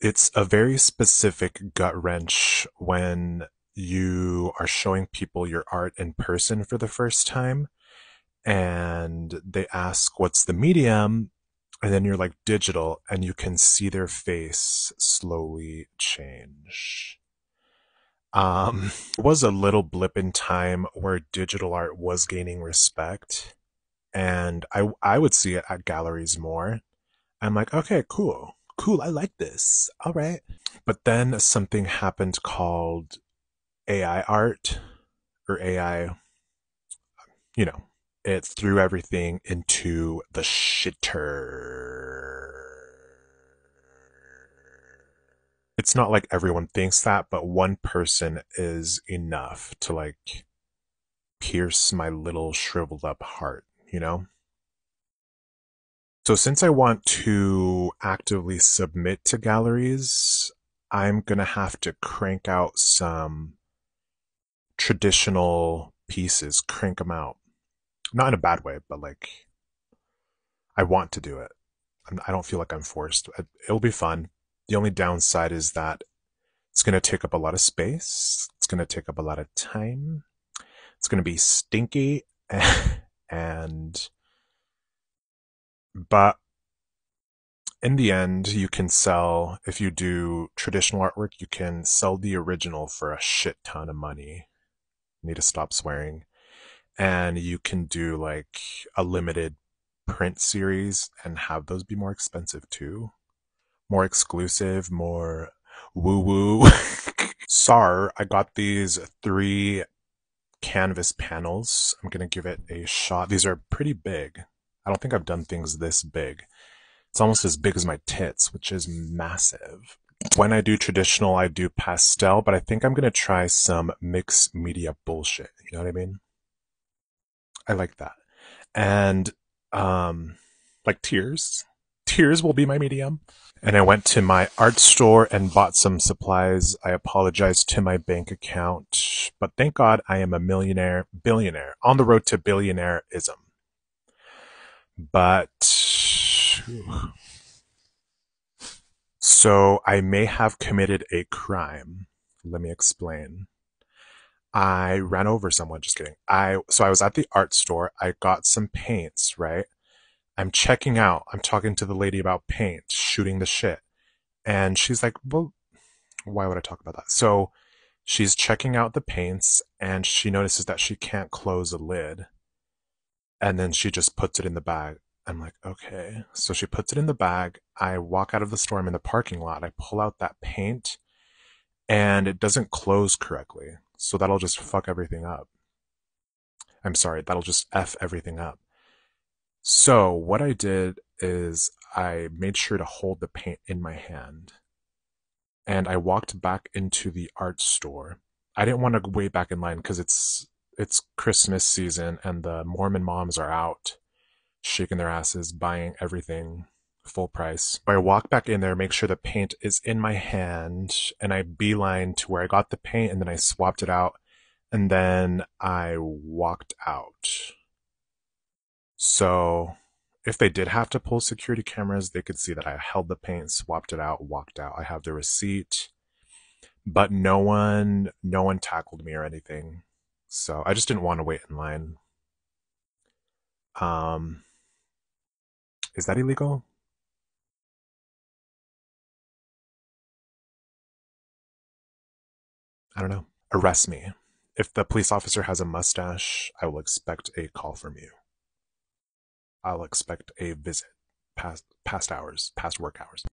It's a very specific gut wrench when you are showing people your art in person for the first time and they ask, what's the medium? And then you're like, digital, and you can see their face slowly change. It was a little blip in time where digital art was gaining respect, and I would see it at galleries more. I'm like, okay, cool, cool, I like this. All right. But then something happened called AI art or AI, you know, it threw everything into the shitter. It's not like everyone thinks that, but one person is enough to like pierce my little shriveled up heart, you know? So since I want to actively submit to galleries, I'm gonna have to crank out some traditional pieces, crank them out. Not in a bad way, but like I want to do it. I don't feel like I'm forced. It'll be fun. The only downside is that it's going to take up a lot of space. It's going to take up a lot of time. It's going to be stinky. And, but in the end, you can sell, if you do traditional artwork, you can sell the original for a shit ton of money. Need to stop swearing. And you can do like a limited print series and have those be more expensive too. More exclusive, more woo woo. Sar, I got these 3 canvas panels. I'm gonna give it a shot. These are pretty big. I don't think I've done things this big. It's almost as big as my tits, which is massive. When I do traditional, I do pastel, but I think I'm gonna try some mixed media bullshit. You know what I mean? I like that. And like tears. Tears will be my medium. And I went to my art store and bought some supplies. I apologized to my bank account, but thank God I am a billionaire, on the road to billionaireism. But so I may have committed a crime. Let me explain. I ran over someone, just kidding. So I was at the art store. I got some paints, right? I'm checking out. I'm talking to the lady about paint, shooting the shit. And she's like, well, why would I talk about that? So she's checking out the paints and she notices that she can't close a lid. And then she just puts it in the bag. I'm like, okay. So she puts it in the bag. I walk out of the store. I'm in the parking lot. I pull out that paint and it doesn't close correctly. So that'll just fuck everything up. I'm sorry, that'll just F everything up. So what I did is I made sure to hold the paint in my hand and I walked back into the art store. I didn't want to wait back in line because it's Christmas season and the Mormon moms are out shaking their asses, buying everything full price. But I walk back in there, make sure the paint is in my hand, and I beeline to where I got the paint and then I swapped it out and then I walked out. So if they did have to pull security cameras, they could see that I held the paint, swapped it out, walked out. I have the receipt, but no one tackled me or anything. So I just didn't want to wait in line. Um, is that illegal? I don't know. Arrest me. If the police officer has a mustache, I will expect a call from you. I'll expect a visit past hours, past work hours.